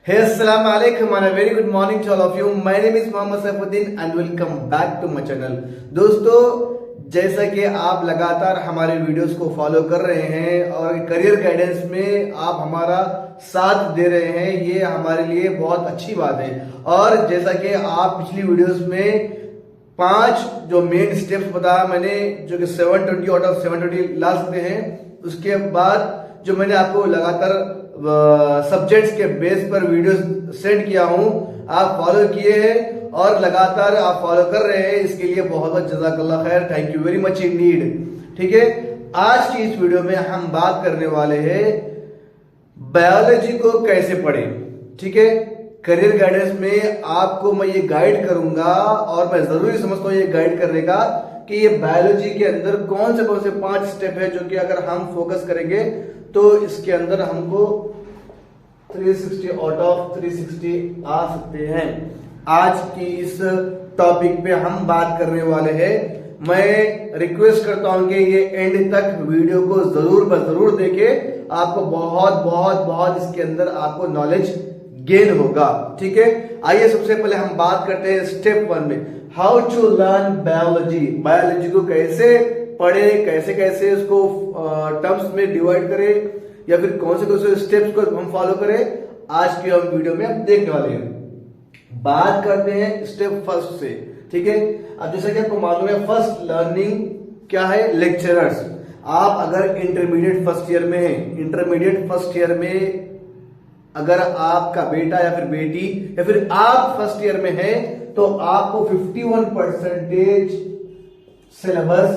Hey, assalamu alaikum and a very good morning to all of you. My name is Mohammad Saifuddin and welcome back to my channel. दोस्तों, जैसा कि आप लगातार हमारे videos को follow कर रहे हैं और करियर गाइडेंस में आप हमारा साथ दे रहे हैं, ये हमारे लिए बहुत अच्छी बात है। और जैसा कि आप पिछली वीडियोस में 5 जो मेन स्टेप्स बताया मैंने, जो कि 720 आउट ऑफ 720 ला सकते हैं, उसके बाद जो मैंने आपको लगातार सब्जेक्ट्स के बेस पर वीडियो सेंड किया हूं, आप फॉलो किए हैं और लगातार आप फॉलो कर रहे हैं, इसके लिए बहुत बहुत जज़ाकल्लाह खैर, thank you very much Indeed. ठीक है, आज की इस वीडियो में हम बात करने वाले हैं बायोलॉजी को कैसे पढ़ें। ठीक है, करियर गाइडेंस में आपको मैं ये गाइड करूंगा और मैं जरूरी समझता हूं ये गाइड करने का कि ये बायोलॉजी के अंदर कौन से 5 स्टेप है जो कि अगर हम फोकस करेंगे तो इसके अंदर हमको 360 आउट ऑफ 360 आ सकते हैं। आज की इस टॉपिक पे हम बात करने वाले हैं। मैं रिक्वेस्ट करता हूं कि ये एंड तक वीडियो को जरूर देखें, आपको बहुत इसके अंदर आपको नॉलेज गेन होगा। ठीक है, आइए सबसे पहले हम बात करते हैं स्टेप 1 में, how to learn biology. Biology को कैसे पढ़े, कैसे उसको टर्म्स में डिवाइड करें या फिर कौन से स्टेप्स को हम फॉलो करें, आज की हम वीडियो में हम देखने वाले हैं। बात करते हैं स्टेप फर्स्ट से। ठीक है, अब जैसा कि आपको मालूम है, फर्स्ट लर्निंग क्या है, लेक्चरर्स। आप अगर इंटरमीडिएट फर्स्ट ईयर में हैं, इंटरमीडिएट फर्स्ट ईयर में अगर आपका बेटा या फिर बेटी या फिर आप फर्स्ट ईयर में हैं, तो आपको 51% सिलेबस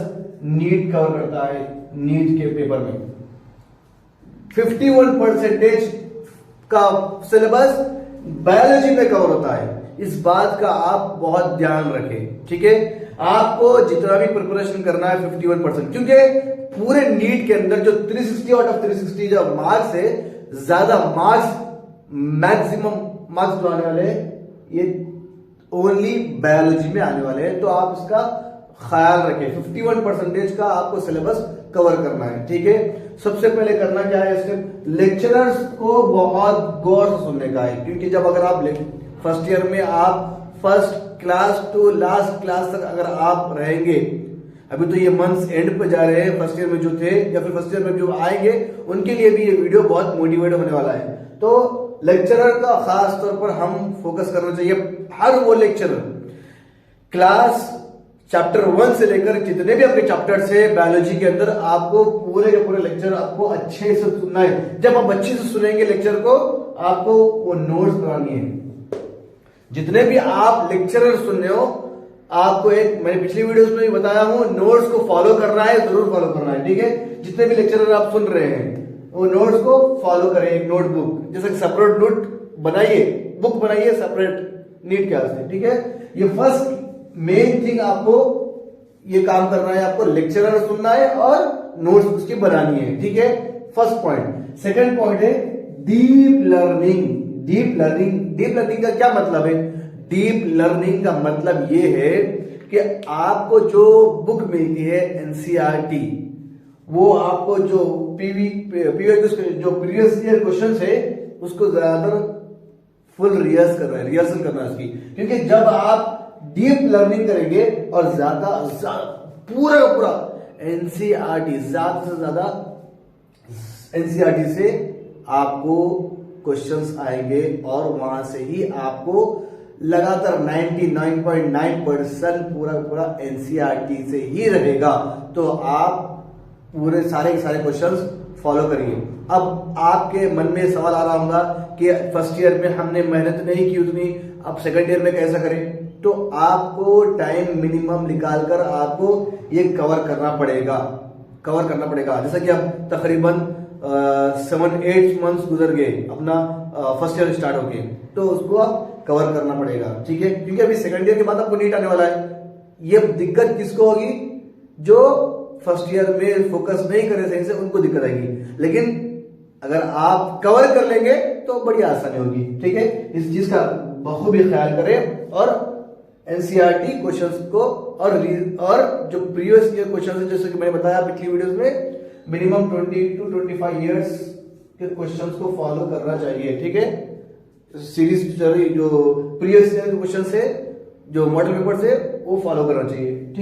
नीट कवर करता है। नीट के पेपर में 51% का सिलेबस बायोलॉजी में कवर होता है। इस बात का आप बहुत ध्यान रखें। ठीक है, आपको जितना भी प्रिपरेशन करना है 51%, क्योंकि पूरे नीट के अंदर जो 360 आउट ऑफ 360 जो मार्क्स है, ज्यादा मार्क्स मैक्सिमम मार्क्स जो आने वाले हैं ये ओनली बायोलॉजी में आने वाले हैं, तो आप इसका ख्याल रखें। 51% का आपको सिलेबस कवर करना है। ठीक है, सबसे पहले करना क्या है, स्टेप लेक्चरर्स को बहुत गौर से सुनने का है, क्योंकि जब अगर आप फर्स्ट ईयर में आप first class to last class तक अगर आप रहेंगे, अभी तो ये मंथ्स एंड पे जा रहे हैं, फर्स्ट ईयर में जो थे या फिर फर्स्ट ईयर में जो आएंगे उनके लिए भी ये वीडियो बहुत मोटिवेट होने वाला है। तो लेक्चरर का खास तौर पर हम फोकस करना चाहिए। हर वो लेक्चरर क्लास चैप्टर 1 से लेकर जितने भी आपके चैप्टर्स है बायोलॉजी के अंदर, आपको पूरे के पूरे लेक्चर आपको अच्छे से सुनना है। जब आप अच्छे से सुनेंगे लेक्चर को, आपको वो नोट्स बनानी है। जितने भी आप लेक्चरर सुन रहे हो, आपको एक मैंने पिछली वीडियोस में भी बताया हूं, नोट्स को फॉलो करना है, जरूर फॉलो करना है। ठीक है, जितने भी लेक्चरर आप सुन रहे हैं वो नोट्स को फॉलो करें। एक नोटबुक, जैसे सेपरेट नोट बनाइए, बुक बनाइए सेपरेट नीट के वास्ते। ठीक है, ये फर्स्ट मेन थिंग आपको ये काम करना है, आपको लेक्चरर सुनना है और नोट्स उसकी बनानी है। ठीक है, फर्स्ट पॉइंट। सेकंड पॉइंट है डीप लर्निंग। डीप लर्निंग का क्या मतलब है? डीप लर्निंग का मतलब ये है कि आपको जो बुक मिलती है एनसीईआरटी, वो आपको जो जो प्रीवियस ईयर क्वेश्चन है उसको ज्यादातर फुल रिहर्सल करना है उसकी, क्योंकि जब आप डीप लर्निंग करेंगे और ज्यादा पूरा एनसीईआरटी, ज्यादा से ज्यादा एनसीईआरटी से आपको क्वेश्चंस आएंगे और वहां से ही आपको लगातार 99.9% पूरा एनसीईआरटी से ही रहेगा। तो आप पूरे सारे क्वेश्चंस फॉलो करिए। अब आपके मन में सवाल आ रहा होगा कि फर्स्ट ईयर में हमने मेहनत नहीं की उतनी, अब सेकंड ईयर में कैसा करें? तो आपको टाइम मिनिमम निकालकर आपको ये कवर करना पड़ेगा। जैसा कि अब तकरीबन 7-8 मंथ्स गुजर गए अपना फर्स्ट ईयर स्टार्ट होके, तो उसको आप कवर करना पड़ेगा। ठीक है, क्योंकि अभी सेकंड ईयर के बाद आपको नीट आने वाला है। ये दिक्कत किसको होगी? जो फर्स्ट ईयर में फोकस नहीं करे सही से, उनको दिक्कत आएगी। लेकिन अगर आप कवर कर लेंगे तो बड़ी आसानी होगी। ठीक है, इस चीज का बखूबी ख्याल करें और एनसीईआरटी क्वेश्चंस को और जो प्रीवियस ईयर क्वेश्चंस है, जैसे कि मैंने बताया पिछली वीडियोस में, मिनिमम 20 to 25 ईयर्स के क्वेश्चंस को फॉलो करना चाहिए। ठीक है, सीरीज जो प्रीवियस ईयर के क्वेश्चन से, जो मॉडल पेपर से, वो फॉलो करना चाहिए।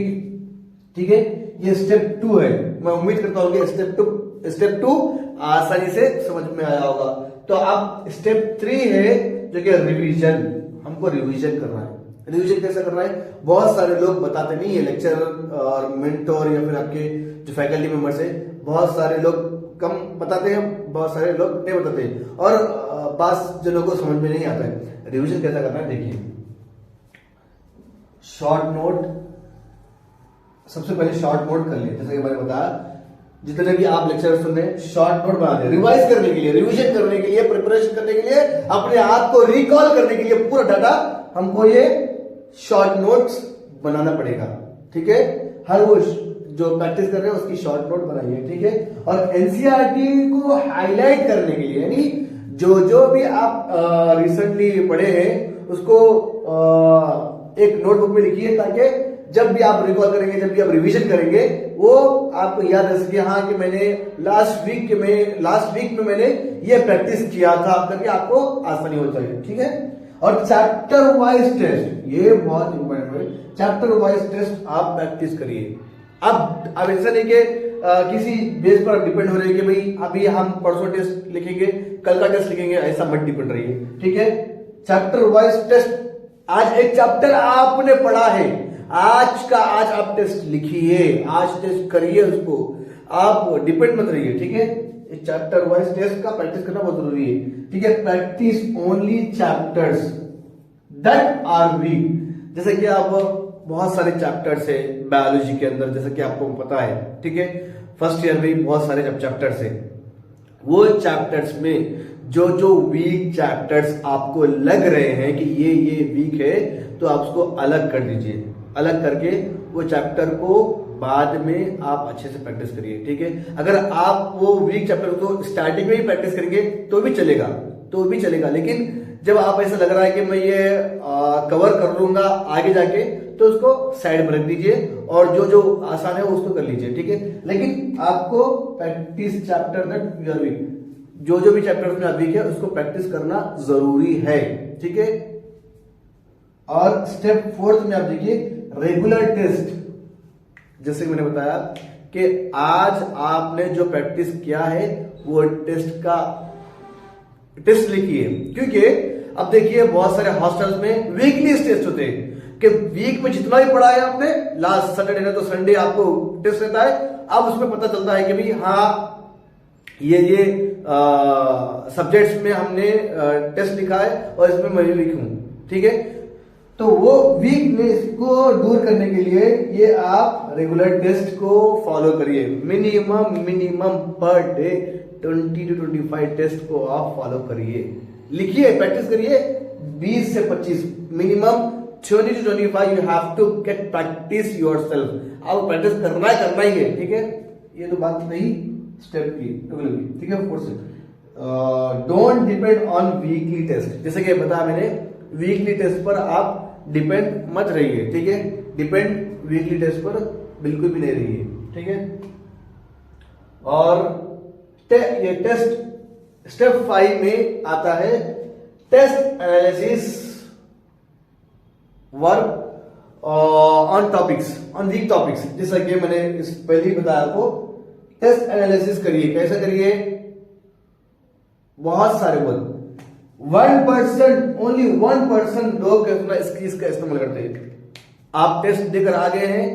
ठीक है, ये स्टेप 2 है। मैं उम्मीद करता हूं कि स्टेप टू आसानी से समझ में आया होगा। तो अब स्टेप 3 है जो कि रिवीजन। हमको रिवीजन करना है। रिवीजन कैसे करना है? बहुत सारे लोग बताते नहीं है, लेक्चरर और मेंटोर या फिर आपके जो फैकल्टी मेंबर्स है, बहुत सारे लोग कम बताते हैं, बहुत सारे लोग नहीं बताते हैं, और बात जनों को समझ में नहीं आता है। रिवीजन कैसा करना है देखिए। शॉर्ट नोट, सबसे पहले शॉर्ट नोट कर ले। जैसे कि मैंने बताया, जितने भी आप लेक्चर सुन रहे हैं, शॉर्ट नोट बना दे। रिवाइज करने के लिए, रिवीजन करने के लिए, प्रिपरेशन करने के लिए, अपने आप को रिकॉल करने के लिए पूरा डाटा हमको ये शॉर्ट नोट्स बनाना पड़ेगा। ठीक है, हर वो जो प्रैक्टिस कर रहे हैं उसकी शॉर्ट नोट बनाइए। ठीक है, और एनसीईआरटी को हाईलाइट करने के लिए, यानी जो भी आप रिसेंटली पढ़े हैं उसको एक नोटबुक में लिखिए, ताकि जब भी आप रिकॉल करेंगे, जब भी आप रिवीजन करेंगे, वो आपको याद रह सके, हाँ कि मैंने लास्ट वीक में मैंने ये प्रैक्टिस किया था, करके आपको आसानी हो जाएगी। ठीक है, और चैप्टर वाइज टेस्ट, ये बहुत इंपॉर्टेंट है। चैप्टर वाइज टेस्ट आप प्रैक्टिस करिए। अब ऐसा नहीं कि किसी बेस पर डिपेंड हो रहे हैं कि भाई अभी हम परसों टेस्ट लिखेंगे, कल का टेस्ट लिखेंगे, ऐसा मत डिपेंड रहिए। ठीक है, चैप्टर वाइज टेस्ट। आज एक चैप्टर आपने पढ़ा है, आज आप टेस्ट लिखिए, आज टेस्ट करिए उसको, आप डिपेंड मत रहिए। ठीक है, चैप्टर वाइज टेस्ट का प्रैक्टिस करना बहुत जरूरी है। ठीक है, practice only chapters that are weak. जैसे कि आप बहुत सारे चैप्टर्स है बायोलॉजी के अंदर, जैसे कि आपको पता है। ठीक है, फर्स्ट ईयर में बहुत सारे चैप्टर्स है, वो चैप्टर्स में जो वीक चैप्टर्स आपको लग रहे हैं कि ये वीक है, तो आप उसको अलग कर दीजिए। अलग करके वो चैप्टर को बाद में आप अच्छे से प्रैक्टिस करिए। ठीक है, अगर आप वो वीक चैप्टर को स्टार्टिंग में ही प्रैक्टिस करेंगे तो भी चलेगा, लेकिन जब आप ऐसा लग रहा है कि मैं ये कवर कर लूंगा आगे जाके, तो उसको साइड में रख दीजिए और जो आसान है उसको कर लीजिए। ठीक है, लेकिन आपको practice chapter that you are weak, जो भी चैप्टर में आप वीक है उसको प्रैक्टिस करना जरूरी है। ठीक है, और स्टेप 4 में आप देखिए रेगुलर टेस्ट। जैसे कि मैंने बताया कि आज आपने जो प्रैक्टिस किया है वो टेस्ट लिखिए, क्योंकि अब देखिए बहुत सारे हॉस्टल्स में वीकली टेस्ट होते हैं कि वीक में जितना भी पढ़ा है आपने, लास्ट सैटरडे है तो संडे आपको टेस्ट रहता है। अब उसमें पता चलता है कि भाई हाँ ये सब्जेक्ट्स में हमने टेस्ट लिखा है और इसमें मैं वीक हूं। ठीक है, तो वो वीकनेस को दूर करने के लिए ये आप रेगुलर टेस्ट को फॉलो करिए। Minimum per day 20 to 25 test को आप फॉलो करिए, लिखिए, प्रैक्टिस करिए। 20 से 25 minimum 20 to 25 you have to get practice yourself. आप प्रैक्टिस करना ही है। ठीक है, ये तो बात नहीं स्टेप की। ठीक है, 4 से don't depend on weekly test. जैसे कि बताया मैंने, वीकली टेस्ट पर आप डिपेंड मत रहिए। ठीक है, डिपेंड वीकली टेस्ट पर बिल्कुल भी नहीं रहिए। ठीक है, और ये टेस्ट स्टेप 5 में आता है test analysis work on topics, on weak topics. जैसा कि मैंने इस पहले ही बताया आपको, टेस्ट एनालिसिस करिए। कैसे करिए? बहुत सारे वर्क 1%, ओनली 1% लोग इसका इस्तेमाल करते हैं। आप टेस्ट देकर आ गए हैं,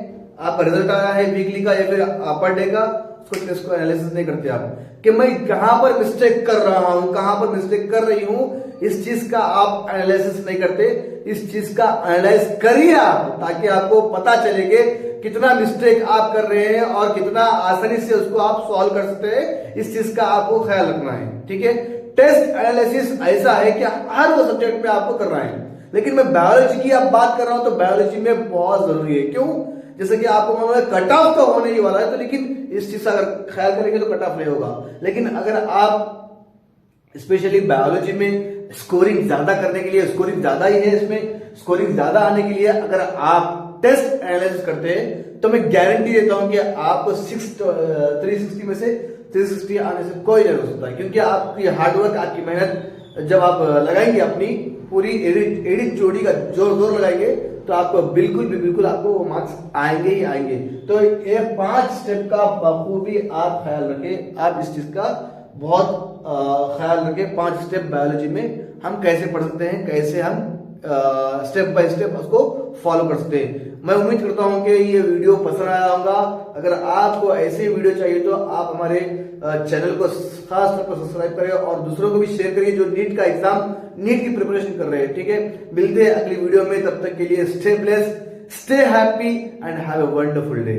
आपका रिजल्ट आया है वीकली का या फिर पर डे का, उसको टेस्ट को एनालिसिस नहीं करते आप कि मैं कहां पर मिस्टेक कर रहा हूं, कहां पर मिस्टेक कर रही हूं। इस चीज का आप एनालिसिस नहीं करते। इस चीज का एनालाइज करिए आप, ताकि आपको पता चले कि कितना मिस्टेक आप कर रहे हैं और कितना आसानी से उसको आप सॉल्व कर सकते हैं। इस चीज का आपको ख्याल रखना है। ठीक है, टेस्ट एनालिसिस ऐसा है कि हर वो सब्जेक्ट में आपको करना है, लेकिन मैं बायोलॉजी की आप बात कर रहा हूं तो बायोलॉजी में बहुत जरूरी है। क्यों? जैसे कि आपको मालूम कट ऑफ तो होने ही वाला है, तो लेकिन इस चीज का अगर ख्याल करेंगे तो कट ऑफ नहीं होगा। लेकिन अगर आप स्पेशली बायोलॉजी में स्कोरिंग ज्यादा करने के लिए, स्कोरिंग ज्यादा ही है इसमें, स्कोरिंग ज्यादा आने के लिए अगर आप टेस्ट एनालिसिस करते हैं तो मैं गारंटी देता हूं कि आपको 360 में से 360 आने से कोई नहीं हो सकता, क्योंकि आपकी हार्डवर्क, आपकी मेहनत जब आप लगाएंगे अपनी पूरी एडिट जोड़ी का जोर लगाएंगे तो आपको बिल्कुल आपको वो मार्क्स आएंगे ही आएंगे। तो ये 5 स्टेप का बखूबी आप ख्याल रखें, आप इस चीज का बहुत ख्याल रखें। 5 स्टेप बायोलॉजी में हम कैसे पढ़ सकते हैं, कैसे हम स्टेप बाय स्टेप उसको फॉलो कर सकते हैं। मैं उम्मीद करता हूं कि ये वीडियो पसंद आया होगा। अगर आपको ऐसे वीडियो चाहिए तो आप हमारे चैनल को खास तौर पर सब्सक्राइब करें और दूसरों को भी शेयर करिए जो नीट का एग्जाम, नीट की प्रिपरेशन कर रहे हैं। ठीक है, मिलते हैं अगली वीडियो में, तब तक के लिए stay blessed, stay happy and have a wonderful day.